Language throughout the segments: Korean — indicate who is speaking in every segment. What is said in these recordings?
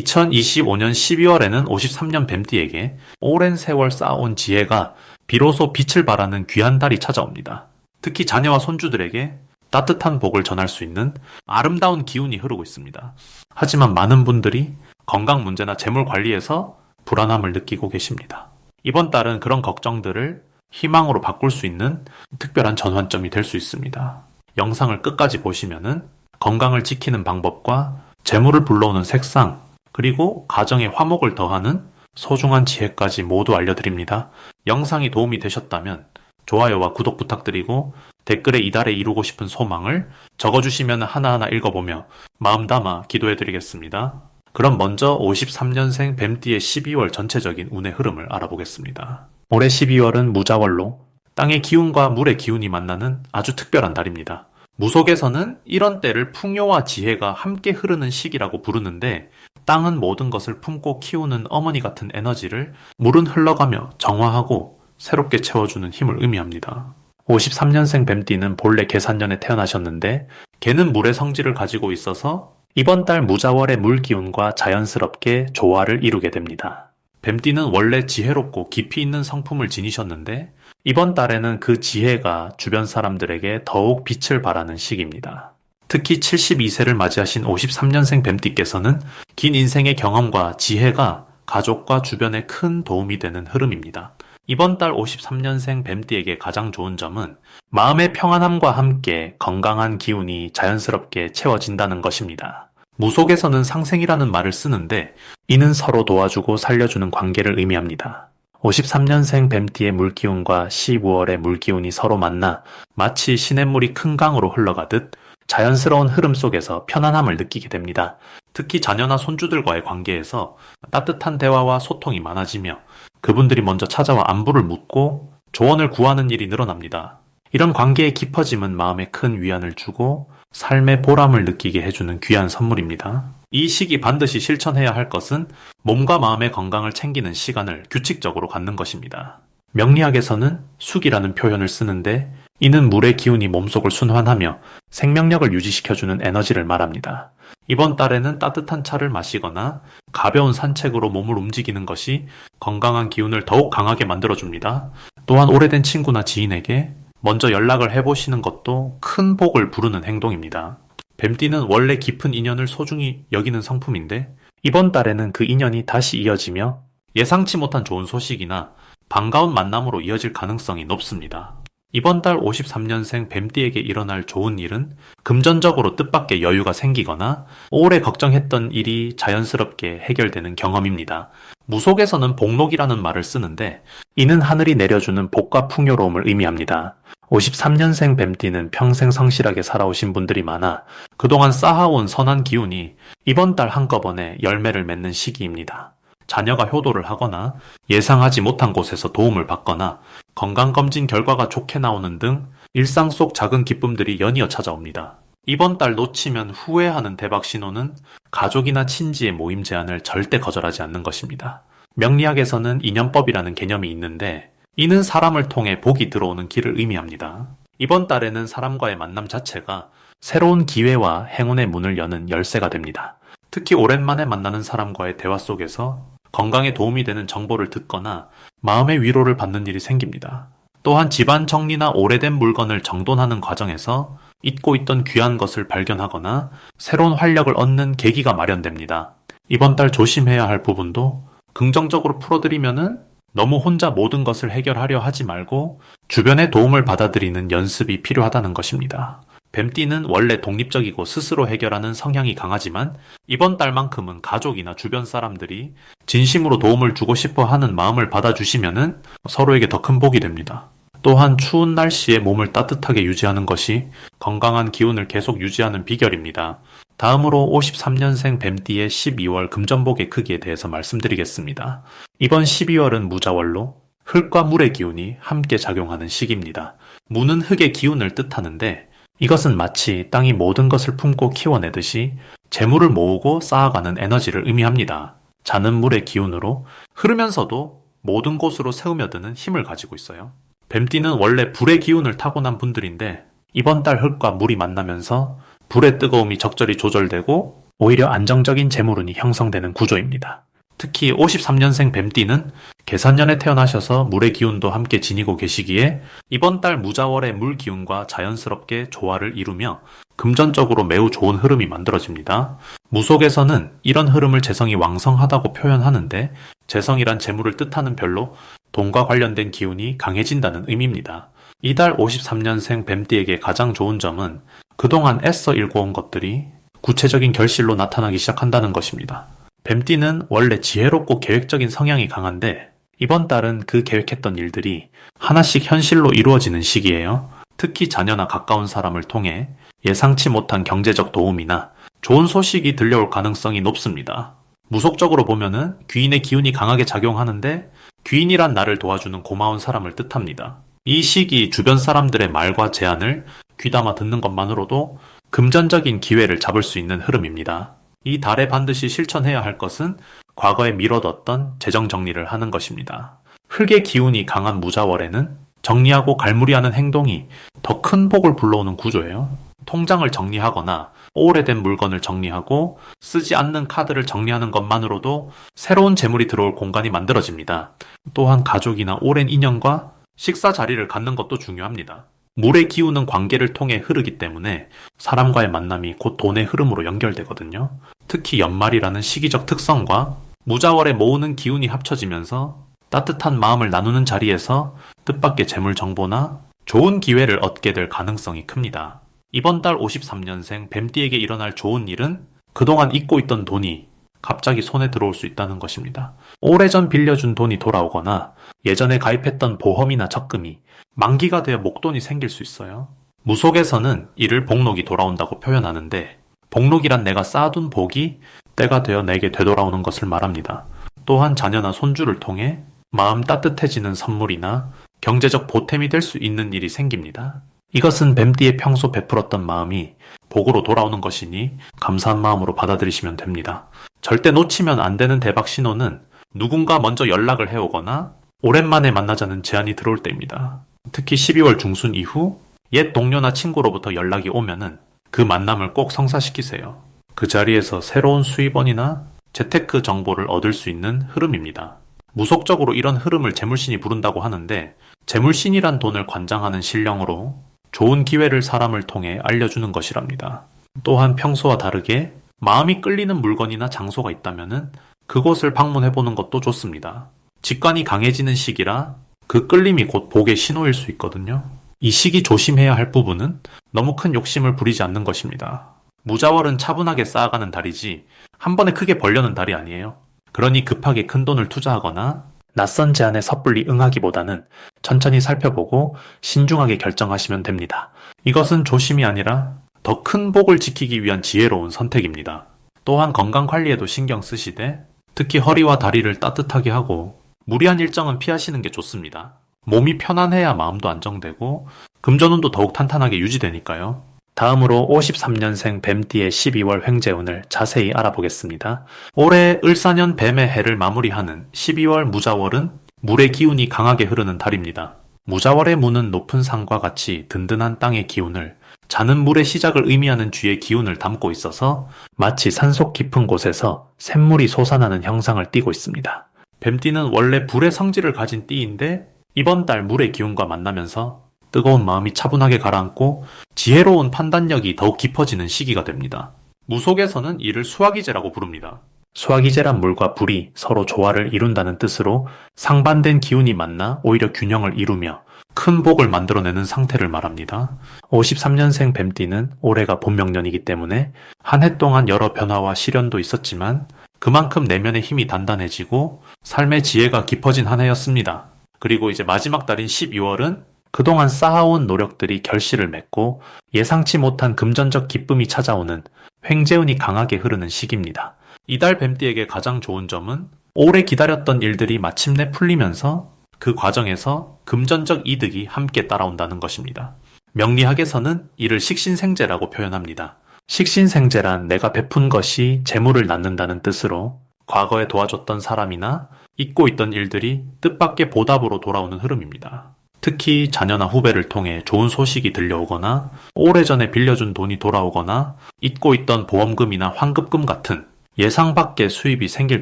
Speaker 1: 2025년 12월에는 53년 뱀띠에게 오랜 세월 쌓아온 지혜가 비로소 빛을 발하는 귀한 달이 찾아옵니다. 특히 자녀와 손주들에게 따뜻한 복을 전할 수 있는 아름다운 기운이 흐르고 있습니다. 하지만 많은 분들이 건강 문제나 재물 관리에서 불안함을 느끼고 계십니다. 이번 달은 그런 걱정들을 희망으로 바꿀 수 있는 특별한 전환점이 될 수 있습니다. 영상을 끝까지 보시면은 건강을 지키는 방법과 재물을 불러오는 색상, 그리고 가정에 화목을 더하는 소중한 지혜까지 모두 알려드립니다. 영상이 도움이 되셨다면 좋아요와 구독 부탁드리고 댓글에 이달에 이루고 싶은 소망을 적어주시면 하나하나 읽어보며 마음 담아 기도해드리겠습니다. 그럼 먼저 53년생 뱀띠의 12월 전체적인 운의 흐름을 알아보겠습니다. 올해 12월은 무자월로 땅의 기운과 물의 기운이 만나는 아주 특별한 달입니다. 무속에서는 이런 때를 풍요와 지혜가 함께 흐르는 시기라고 부르는데, 땅은 모든 것을 품고 키우는 어머니 같은 에너지를 물은 흘러가며 정화하고 새롭게 채워주는 힘을 의미합니다. 53년생 뱀띠는 본래 계산년에 태어나셨는데 개는 물의 성질을 가지고 있어서 이번 달 무자월의 물 기운과 자연스럽게 조화를 이루게 됩니다. 뱀띠는 원래 지혜롭고 깊이 있는 성품을 지니셨는데 이번 달에는 그 지혜가 주변 사람들에게 더욱 빛을 발하는 시기입니다. 특히 72세를 맞이하신 53년생 뱀띠께서는 긴 인생의 경험과 지혜가 가족과 주변에 큰 도움이 되는 흐름입니다. 이번 달 53년생 뱀띠에게 가장 좋은 점은 마음의 평안함과 함께 건강한 기운이 자연스럽게 채워진다는 것입니다. 무속에서는 상생이라는 말을 쓰는데 이는 서로 도와주고 살려주는 관계를 의미합니다. 53년생 뱀띠의 물기운과 15월의 물기운이 서로 만나 마치 시냇물이 큰 강으로 흘러가듯 자연스러운 흐름 속에서 편안함을 느끼게 됩니다. 특히 자녀나 손주들과의 관계에서 따뜻한 대화와 소통이 많아지며 그분들이 먼저 찾아와 안부를 묻고 조언을 구하는 일이 늘어납니다. 이런 관계의 깊어짐은 마음에 큰 위안을 주고 삶의 보람을 느끼게 해주는 귀한 선물입니다. 이 시기 반드시 실천해야 할 것은 몸과 마음의 건강을 챙기는 시간을 규칙적으로 갖는 것입니다. 명리학에서는 숙이라는 표현을 쓰는데 이는 물의 기운이 몸속을 순환하며 생명력을 유지시켜주는 에너지를 말합니다. 이번 달에는 따뜻한 차를 마시거나 가벼운 산책으로 몸을 움직이는 것이 건강한 기운을 더욱 강하게 만들어줍니다. 또한 오래된 친구나 지인에게 먼저 연락을 해보시는 것도 큰 복을 부르는 행동입니다. 뱀띠는 원래 깊은 인연을 소중히 여기는 성품인데 이번 달에는 그 인연이 다시 이어지며 예상치 못한 좋은 소식이나 반가운 만남으로 이어질 가능성이 높습니다. 이번 달 53년생 뱀띠에게 일어날 좋은 일은 금전적으로 뜻밖의 여유가 생기거나 오래 걱정했던 일이 자연스럽게 해결되는 경험입니다. 무속에서는 복록이라는 말을 쓰는데 이는 하늘이 내려주는 복과 풍요로움을 의미합니다. 53년생 뱀띠는 평생 성실하게 살아오신 분들이 많아 그동안 쌓아온 선한 기운이 이번 달 한꺼번에 열매를 맺는 시기입니다. 자녀가 효도를 하거나 예상하지 못한 곳에서 도움을 받거나 건강검진 결과가 좋게 나오는 등 일상 속 작은 기쁨들이 연이어 찾아옵니다. 이번 달 놓치면 후회하는 대박 신호는 가족이나 친지의 모임 제안을 절대 거절하지 않는 것입니다. 명리학에서는 인연법이라는 개념이 있는데 이는 사람을 통해 복이 들어오는 길을 의미합니다. 이번 달에는 사람과의 만남 자체가 새로운 기회와 행운의 문을 여는 열쇠가 됩니다. 특히 오랜만에 만나는 사람과의 대화 속에서 건강에 도움이 되는 정보를 듣거나 마음의 위로를 받는 일이 생깁니다. 또한 집안 정리나 오래된 물건을 정돈하는 과정에서 잊고 있던 귀한 것을 발견하거나 새로운 활력을 얻는 계기가 마련됩니다. 이번 달 조심해야 할 부분도 긍정적으로 풀어드리면은 너무 혼자 모든 것을 해결하려 하지 말고 주변의 도움을 받아들이는 연습이 필요하다는 것입니다. 뱀띠는 원래 독립적이고 스스로 해결하는 성향이 강하지만 이번 달만큼은 가족이나 주변 사람들이 진심으로 도움을 주고 싶어 하는 마음을 받아주시면은 서로에게 더 큰 복이 됩니다. 또한 추운 날씨에 몸을 따뜻하게 유지하는 것이 건강한 기운을 계속 유지하는 비결입니다. 다음으로 53년생 뱀띠의 12월 금전복의 크기에 대해서 말씀드리겠습니다. 이번 12월은 무자월로 흙과 물의 기운이 함께 작용하는 시기입니다. 무는 흙의 기운을 뜻하는데 이것은 마치 땅이 모든 것을 품고 키워내듯이 재물을 모으고 쌓아가는 에너지를 의미합니다. 자는 물의 기운으로 흐르면서도 모든 곳으로 새우며드는 힘을 가지고 있어요. 뱀띠는 원래 불의 기운을 타고난 분들인데 이번 달 흙과 물이 만나면서 불의 뜨거움이 적절히 조절되고 오히려 안정적인 재물운이 형성되는 구조입니다. 특히 53년생 뱀띠는 계산년에 태어나셔서 물의 기운도 함께 지니고 계시기에 이번 달 무자월의 물 기운과 자연스럽게 조화를 이루며 금전적으로 매우 좋은 흐름이 만들어집니다. 무속에서는 이런 흐름을 재성이 왕성하다고 표현하는데 재성이란 재물을 뜻하는 별로 돈과 관련된 기운이 강해진다는 의미입니다. 이달 53년생 뱀띠에게 가장 좋은 점은 그동안 애써 일궈온 것들이 구체적인 결실로 나타나기 시작한다는 것입니다. 뱀띠는 원래 지혜롭고 계획적인 성향이 강한데 이번 달은 그 계획했던 일들이 하나씩 현실로 이루어지는 시기예요. 특히 자녀나 가까운 사람을 통해 예상치 못한 경제적 도움이나 좋은 소식이 들려올 가능성이 높습니다. 무속적으로 보면은 귀인의 기운이 강하게 작용하는데 귀인이란 나를 도와주는 고마운 사람을 뜻합니다. 이 시기 주변 사람들의 말과 제안을 귀담아 듣는 것만으로도 금전적인 기회를 잡을 수 있는 흐름입니다. 이 달에 반드시 실천해야 할 것은 과거에 미뤄뒀던 재정 정리를 하는 것입니다. 흙의 기운이 강한 무자월에는 정리하고 갈무리하는 행동이 더 큰 복을 불러오는 구조예요. 통장을 정리하거나 오래된 물건을 정리하고 쓰지 않는 카드를 정리하는 것만으로도 새로운 재물이 들어올 공간이 만들어집니다. 또한 가족이나 오랜 인연과 식사 자리를 갖는 것도 중요합니다. 물의 기운은 관계를 통해 흐르기 때문에 사람과의 만남이 곧 돈의 흐름으로 연결되거든요. 특히 연말이라는 시기적 특성과 무자월에 모으는 기운이 합쳐지면서 따뜻한 마음을 나누는 자리에서 뜻밖의 재물 정보나 좋은 기회를 얻게 될 가능성이 큽니다. 이번 달 53년생 뱀띠에게 일어날 좋은 일은 그동안 잊고 있던 돈이 갑자기 손에 들어올 수 있다는 것입니다. 오래전 빌려준 돈이 돌아오거나 예전에 가입했던 보험이나 적금이 만기가 되어 목돈이 생길 수 있어요. 무속에서는 이를 복록이 돌아온다고 표현하는데 복록이란 내가 쌓아둔 복이 때가 되어 내게 되돌아오는 것을 말합니다. 또한 자녀나 손주를 통해 마음 따뜻해지는 선물이나 경제적 보탬이 될 수 있는 일이 생깁니다. 이것은 뱀띠의 평소 베풀었던 마음이 복으로 돌아오는 것이니 감사한 마음으로 받아들이시면 됩니다. 절대 놓치면 안 되는 대박 신호는 누군가 먼저 연락을 해오거나 오랜만에 만나자는 제안이 들어올 때입니다. 특히 12월 중순 이후 옛 동료나 친구로부터 연락이 오면은 그 만남을 꼭 성사시키세요. 그 자리에서 새로운 수입원이나 재테크 정보를 얻을 수 있는 흐름입니다. 무속적으로 이런 흐름을 재물신이 부른다고 하는데 재물신이란 돈을 관장하는 신령으로 좋은 기회를 사람을 통해 알려주는 것이랍니다. 또한 평소와 다르게 마음이 끌리는 물건이나 장소가 있다면은 그곳을 방문해보는 것도 좋습니다. 직관이 강해지는 시기라 그 끌림이 곧 복의 신호일 수 있거든요. 이 시기 조심해야 할 부분은 너무 큰 욕심을 부리지 않는 것입니다. 무자월은 차분하게 쌓아가는 달이지 한 번에 크게 벌려는 달이 아니에요. 그러니 급하게 큰 돈을 투자하거나 낯선 제안에 섣불리 응하기보다는 천천히 살펴보고 신중하게 결정하시면 됩니다. 이것은 조심이 아니라 더 큰 복을 지키기 위한 지혜로운 선택입니다. 또한 건강 관리에도 신경 쓰시되 특히 허리와 다리를 따뜻하게 하고 무리한 일정은 피하시는 게 좋습니다. 몸이 편안해야 마음도 안정되고 금전운도 더욱 탄탄하게 유지되니까요. 다음으로 53년생 뱀띠의 12월 횡재운을 자세히 알아보겠습니다. 올해 을사년 뱀의 해를 마무리하는 12월 무자월은 물의 기운이 강하게 흐르는 달입니다. 무자월의 무는 높은 산과 같이 든든한 땅의 기운을 자는 물의 시작을 의미하는 쥐의 기운을 담고 있어서 마치 산속 깊은 곳에서 샘물이 솟아나는 형상을 띠고 있습니다. 뱀띠는 원래 불의 성질을 가진 띠인데 이번 달 물의 기운과 만나면서 뜨거운 마음이 차분하게 가라앉고 지혜로운 판단력이 더욱 깊어지는 시기가 됩니다. 무속에서는 이를 수화기제라고 부릅니다. 수화기제란 물과 불이 서로 조화를 이룬다는 뜻으로 상반된 기운이 만나 오히려 균형을 이루며 큰 복을 만들어내는 상태를 말합니다. 53년생 뱀띠는 올해가 본명년이기 때문에 한 해 동안 여러 변화와 시련도 있었지만 그만큼 내면의 힘이 단단해지고 삶의 지혜가 깊어진 한 해였습니다. 그리고 이제 마지막 달인 12월은 그동안 쌓아온 노력들이 결실을 맺고 예상치 못한 금전적 기쁨이 찾아오는 횡재운이 강하게 흐르는 시기입니다. 이달 뱀띠에게 가장 좋은 점은 오래 기다렸던 일들이 마침내 풀리면서 그 과정에서 금전적 이득이 함께 따라온다는 것입니다. 명리학에서는 이를 식신생재라고 표현합니다. 식신생재란 내가 베푼 것이 재물을 낳는다는 뜻으로 과거에 도와줬던 사람이나 잊고 있던 일들이 뜻밖의 보답으로 돌아오는 흐름입니다. 특히 자녀나 후배를 통해 좋은 소식이 들려오거나 오래전에 빌려준 돈이 돌아오거나 잊고 있던 보험금이나 환급금 같은 예상 밖의 수입이 생길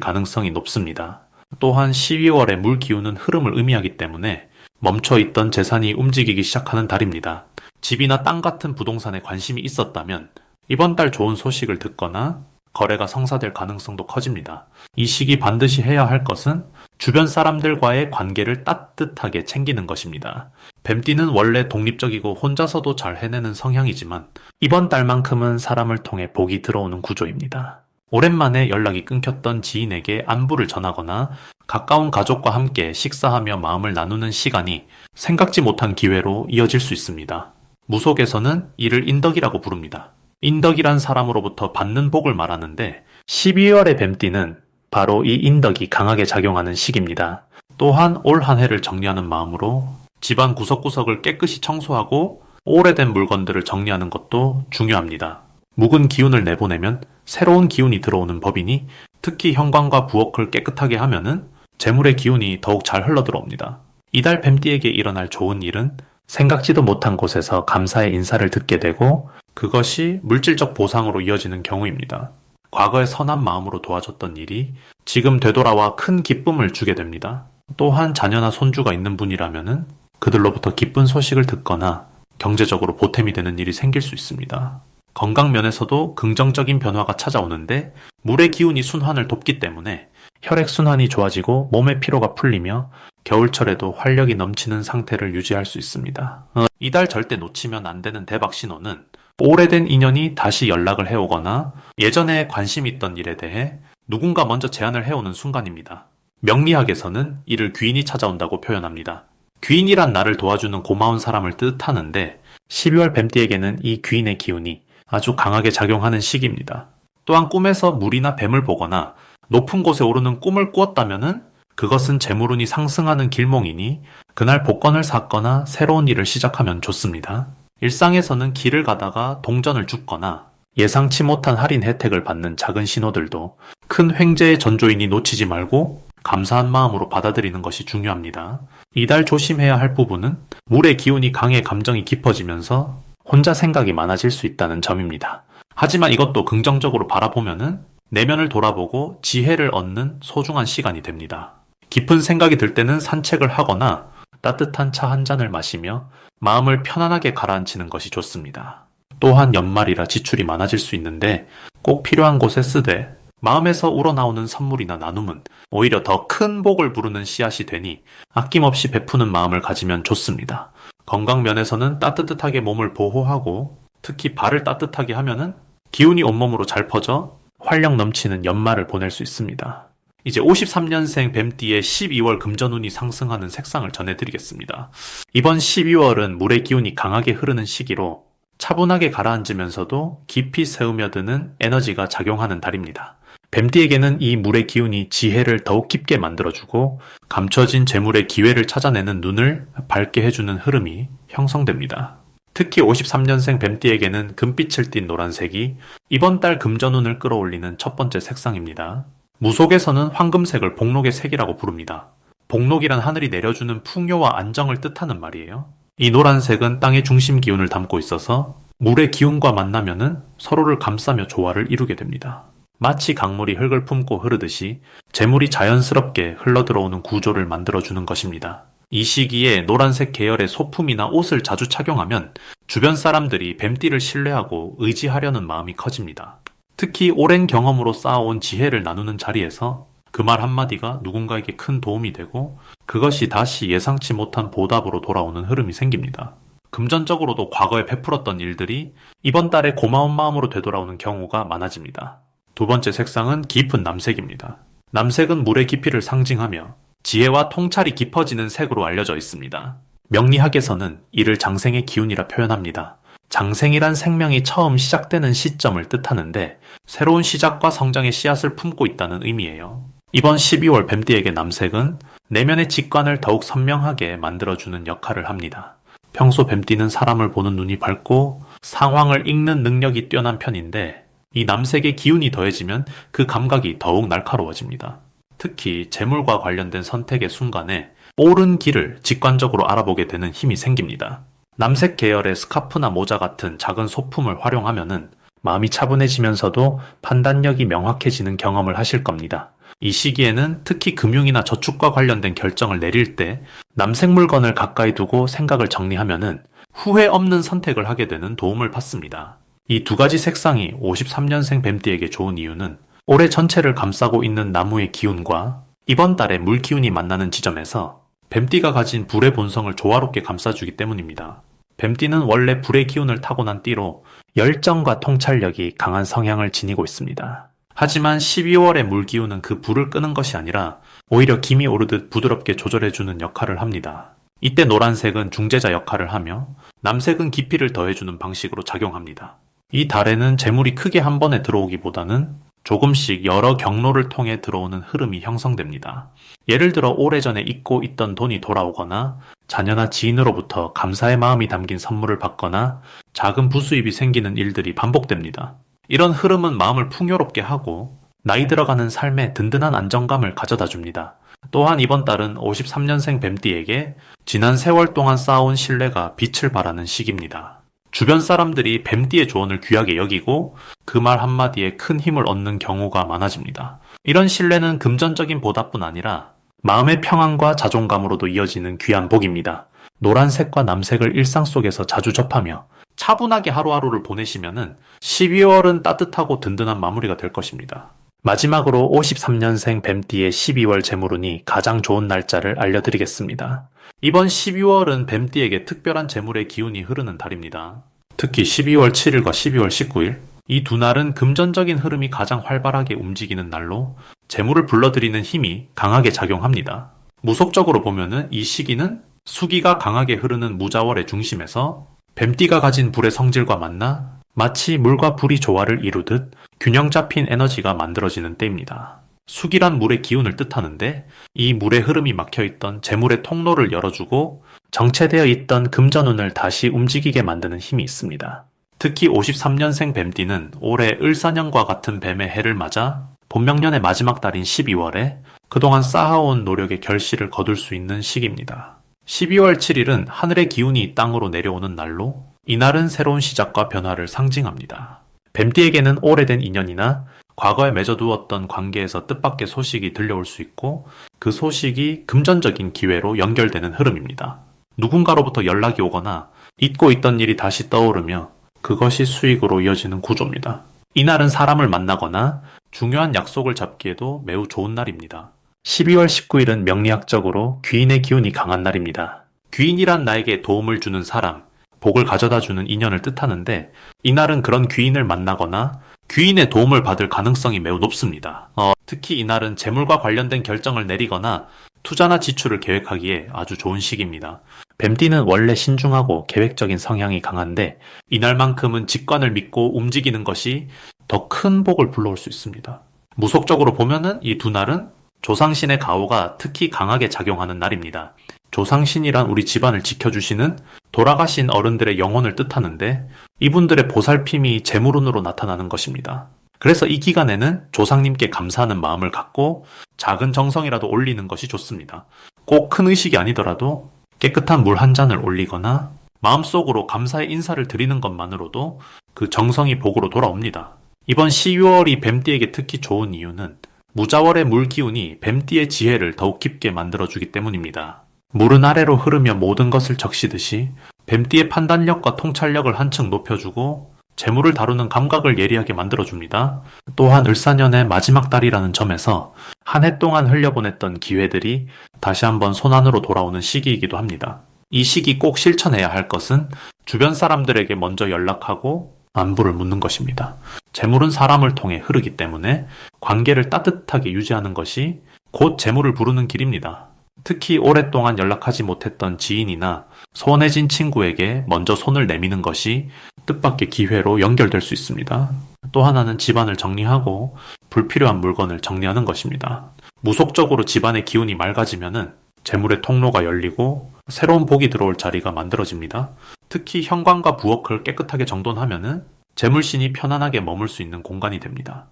Speaker 1: 가능성이 높습니다. 또한 12월에 물 기운은 흐름을 의미하기 때문에 멈춰있던 재산이 움직이기 시작하는 달입니다. 집이나 땅 같은 부동산에 관심이 있었다면 이번 달 좋은 소식을 듣거나 거래가 성사될 가능성도 커집니다. 이 시기 반드시 해야 할 것은 주변 사람들과의 관계를 따뜻하게 챙기는 것입니다. 뱀띠는 원래 독립적이고 혼자서도 잘 해내는 성향이지만 이번 달만큼은 사람을 통해 복이 들어오는 구조입니다. 오랜만에 연락이 끊겼던 지인에게 안부를 전하거나 가까운 가족과 함께 식사하며 마음을 나누는 시간이 생각지 못한 기회로 이어질 수 있습니다. 무속에서는 이를 인덕이라고 부릅니다. 인덕이란 사람으로부터 받는 복을 말하는데 12월의 뱀띠는 바로 이 인덕이 강하게 작용하는 시기입니다. 또한 올 한 해를 정리하는 마음으로 집안 구석구석을 깨끗이 청소하고 오래된 물건들을 정리하는 것도 중요합니다. 묵은 기운을 내보내면 새로운 기운이 들어오는 법이니 특히 현관과 부엌을 깨끗하게 하면은 재물의 기운이 더욱 잘 흘러들어옵니다. 이달 뱀띠에게 일어날 좋은 일은 생각지도 못한 곳에서 감사의 인사를 듣게 되고 그것이 물질적 보상으로 이어지는 경우입니다. 과거에 선한 마음으로 도와줬던 일이 지금 되돌아와 큰 기쁨을 주게 됩니다. 또한 자녀나 손주가 있는 분이라면은 그들로부터 기쁜 소식을 듣거나 경제적으로 보탬이 되는 일이 생길 수 있습니다. 건강 면에서도 긍정적인 변화가 찾아오는데 물의 기운이 순환을 돕기 때문에 혈액순환이 좋아지고 몸의 피로가 풀리며 겨울철에도 활력이 넘치는 상태를 유지할 수 있습니다. 이달 절대 놓치면 안 되는 대박 신호는 오래된 인연이 다시 연락을 해오거나 예전에 관심 있던 일에 대해 누군가 먼저 제안을 해오는 순간입니다. 명리학에서는 이를 귀인이 찾아온다고 표현합니다. 귀인이란 나를 도와주는 고마운 사람을 뜻하는데 12월 뱀띠에게는 이 귀인의 기운이 아주 강하게 작용하는 시기입니다. 또한 꿈에서 물이나 뱀을 보거나 높은 곳에 오르는 꿈을 꾸었다면은 그것은 재물운이 상승하는 길몽이니 그날 복권을 샀거나 새로운 일을 시작하면 좋습니다. 일상에서는 길을 가다가 동전을 줍거나 예상치 못한 할인 혜택을 받는 작은 신호들도 큰 횡재의 전조이니 놓치지 말고 감사한 마음으로 받아들이는 것이 중요합니다. 이달 조심해야 할 부분은 물의 기운이 강해 감정이 깊어지면서 혼자 생각이 많아질 수 있다는 점입니다. 하지만 이것도 긍정적으로 바라보면은 내면을 돌아보고 지혜를 얻는 소중한 시간이 됩니다. 깊은 생각이 들 때는 산책을 하거나 따뜻한 차 한 잔을 마시며 마음을 편안하게 가라앉히는 것이 좋습니다. 또한 연말이라 지출이 많아질 수 있는데 꼭 필요한 곳에 쓰되 마음에서 우러나오는 선물이나 나눔은 오히려 더 큰 복을 부르는 씨앗이 되니 아낌없이 베푸는 마음을 가지면 좋습니다. 건강 면에서는 따뜻하게 몸을 보호하고 특히 발을 따뜻하게 하면은 기운이 온몸으로 잘 퍼져 활력 넘치는 연말을 보낼 수 있습니다. 이제 53년생 뱀띠의 12월 금전운이 상승하는 색상을 전해드리겠습니다. 이번 12월은 물의 기운이 강하게 흐르는 시기로 차분하게 가라앉으면서도 깊이 새우며드는 에너지가 작용하는 달입니다. 뱀띠에게는 이 물의 기운이 지혜를 더욱 깊게 만들어주고 감춰진 재물의 기회를 찾아내는 눈을 밝게 해주는 흐름이 형성됩니다. 특히 53년생 뱀띠에게는 금빛을 띤 노란색이 이번 달 금전운을 끌어올리는 첫 번째 색상입니다. 무속에서는 황금색을 복록의 색이라고 부릅니다. 복록이란 하늘이 내려주는 풍요와 안정을 뜻하는 말이에요. 이 노란색은 땅의 중심 기운을 담고 있어서 물의 기운과 만나면은 서로를 감싸며 조화를 이루게 됩니다. 마치 강물이 흙을 품고 흐르듯이 재물이 자연스럽게 흘러들어오는 구조를 만들어주는 것입니다. 이 시기에 노란색 계열의 소품이나 옷을 자주 착용하면 주변 사람들이 뱀띠를 신뢰하고 의지하려는 마음이 커집니다. 특히 오랜 경험으로 쌓아온 지혜를 나누는 자리에서 그 말 한마디가 누군가에게 큰 도움이 되고 그것이 다시 예상치 못한 보답으로 돌아오는 흐름이 생깁니다. 금전적으로도 과거에 베풀었던 일들이 이번 달에 고마운 마음으로 되돌아오는 경우가 많아집니다. 두 번째 색상은 깊은 남색입니다. 남색은 물의 깊이를 상징하며 지혜와 통찰이 깊어지는 색으로 알려져 있습니다. 명리학에서는 이를 장생의 기운이라 표현합니다. 장생이란 생명이 처음 시작되는 시점을 뜻하는데 새로운 시작과 성장의 씨앗을 품고 있다는 의미예요. 이번 12월 뱀띠에게 남색은 내면의 직관을 더욱 선명하게 만들어주는 역할을 합니다. 평소 뱀띠는 사람을 보는 눈이 밝고 상황을 읽는 능력이 뛰어난 편인데 이 남색의 기운이 더해지면 그 감각이 더욱 날카로워집니다. 특히 재물과 관련된 선택의 순간에 옳은 길을 직관적으로 알아보게 되는 힘이 생깁니다. 남색 계열의 스카프나 모자 같은 작은 소품을 활용하면은 마음이 차분해지면서도 판단력이 명확해지는 경험을 하실 겁니다. 이 시기에는 특히 금융이나 저축과 관련된 결정을 내릴 때 남색 물건을 가까이 두고 생각을 정리하면은 후회 없는 선택을 하게 되는 도움을 받습니다. 이 두 가지 색상이 53년생 뱀띠에게 좋은 이유는 올해 전체를 감싸고 있는 나무의 기운과 이번 달에 물 기운이 만나는 지점에서 뱀띠가 가진 불의 본성을 조화롭게 감싸주기 때문입니다. 뱀띠는 원래 불의 기운을 타고난 띠로 열정과 통찰력이 강한 성향을 지니고 있습니다. 하지만 12월의 물 기운은 그 불을 끄는 것이 아니라 오히려 김이 오르듯 부드럽게 조절해주는 역할을 합니다. 이때 노란색은 중재자 역할을 하며 남색은 깊이를 더해주는 방식으로 작용합니다. 이 달에는 재물이 크게 한 번에 들어오기보다는 조금씩 여러 경로를 통해 들어오는 흐름이 형성됩니다. 예를 들어 오래전에 잊고 있던 돈이 돌아오거나 자녀나 지인으로부터 감사의 마음이 담긴 선물을 받거나 작은 부수입이 생기는 일들이 반복됩니다. 이런 흐름은 마음을 풍요롭게 하고 나이 들어가는 삶에 든든한 안정감을 가져다 줍니다. 또한 이번 달은 53년생 뱀띠에게 지난 세월 동안 쌓아온 신뢰가 빛을 발하는 시기입니다. 주변 사람들이 뱀띠의 조언을 귀하게 여기고 그 말 한마디에 큰 힘을 얻는 경우가 많아집니다. 이런 신뢰는 금전적인 보답뿐 아니라 마음의 평안과 자존감으로도 이어지는 귀한 복입니다. 노란색과 남색을 일상 속에서 자주 접하며 차분하게 하루하루를 보내시면은 12월은 따뜻하고 든든한 마무리가 될 것입니다. 마지막으로 53년생 뱀띠의 12월 재물운이 가장 좋은 날짜를 알려드리겠습니다. 이번 12월은 뱀띠에게 특별한 재물의 기운이 흐르는 달입니다. 특히 12월 7일과 12월 19일, 이 두 날은 금전적인 흐름이 가장 활발하게 움직이는 날로 재물을 불러들이는 힘이 강하게 작용합니다. 무속적으로 보면은 이 시기는 수기가 강하게 흐르는 무자월의 중심에서 뱀띠가 가진 불의 성질과 만나 마치 물과 불이 조화를 이루듯 균형 잡힌 에너지가 만들어지는 때입니다. 수기란 물의 기운을 뜻하는데 이 물의 흐름이 막혀있던 재물의 통로를 열어주고 정체되어 있던 금전운을 다시 움직이게 만드는 힘이 있습니다. 특히 53년생 뱀띠는 올해 을사년과 같은 뱀의 해를 맞아 본명년의 마지막 달인 12월에 그동안 쌓아온 노력의 결실을 거둘 수 있는 시기입니다. 12월 7일은 하늘의 기운이 땅으로 내려오는 날로 이날은 새로운 시작과 변화를 상징합니다. 뱀띠에게는 오래된 인연이나 과거에 맺어두었던 관계에서 뜻밖의 소식이 들려올 수 있고 그 소식이 금전적인 기회로 연결되는 흐름입니다. 누군가로부터 연락이 오거나 잊고 있던 일이 다시 떠오르며 그것이 수익으로 이어지는 구조입니다. 이날은 사람을 만나거나 중요한 약속을 잡기에도 매우 좋은 날입니다. 12월 19일은 명리학적으로 귀인의 기운이 강한 날입니다. 귀인이란 나에게 도움을 주는 사람, 복을 가져다 주는 인연을 뜻하는데 이날은 그런 귀인을 만나거나 귀인의 도움을 받을 가능성이 매우 높습니다. 특히 이날은 재물과 관련된 결정을 내리거나 투자나 지출을 계획하기에 아주 좋은 시기입니다. 뱀띠는 원래 신중하고 계획적인 성향이 강한데 이날만큼은 직관을 믿고 움직이는 것이 더 큰 복을 불러올 수 있습니다. 무속적으로 보면은 이 두 날은 조상신의 가호가 특히 강하게 작용하는 날입니다. 조상신이란 우리 집안을 지켜주시는 돌아가신 어른들의 영혼을 뜻하는데 이분들의 보살핌이 재물운으로 나타나는 것입니다. 그래서 이 기간에는 조상님께 감사하는 마음을 갖고 작은 정성이라도 올리는 것이 좋습니다. 꼭 큰 의식이 아니더라도 깨끗한 물 한 잔을 올리거나 마음속으로 감사의 인사를 드리는 것만으로도 그 정성이 복으로 돌아옵니다. 이번 12월이 뱀띠에게 특히 좋은 이유는 무자월의 물 기운이 뱀띠의 지혜를 더욱 깊게 만들어주기 때문입니다. 물은 아래로 흐르며 모든 것을 적시듯이 뱀띠의 판단력과 통찰력을 한층 높여주고 재물을 다루는 감각을 예리하게 만들어줍니다. 또한 을사년의 마지막 달이라는 점에서 한 해 동안 흘려보냈던 기회들이 다시 한번 손안으로 돌아오는 시기이기도 합니다. 이 시기 꼭 실천해야 할 것은 주변 사람들에게 먼저 연락하고 안부를 묻는 것입니다. 재물은 사람을 통해 흐르기 때문에 관계를 따뜻하게 유지하는 것이 곧 재물을 부르는 길입니다. 특히 오랫동안 연락하지 못했던 지인이나 소원해진 친구에게 먼저 손을 내미는 것이 뜻밖의 기회로 연결될 수 있습니다. 또 하나는 집안을 정리하고 불필요한 물건을 정리하는 것입니다. 무속적으로 집안의 기운이 맑아지면은 재물의 통로가 열리고 새로운 복이 들어올 자리가 만들어집니다. 특히 현관과 부엌을 깨끗하게 정돈하면은 재물신이 편안하게 머물 수 있는 공간이 됩니다.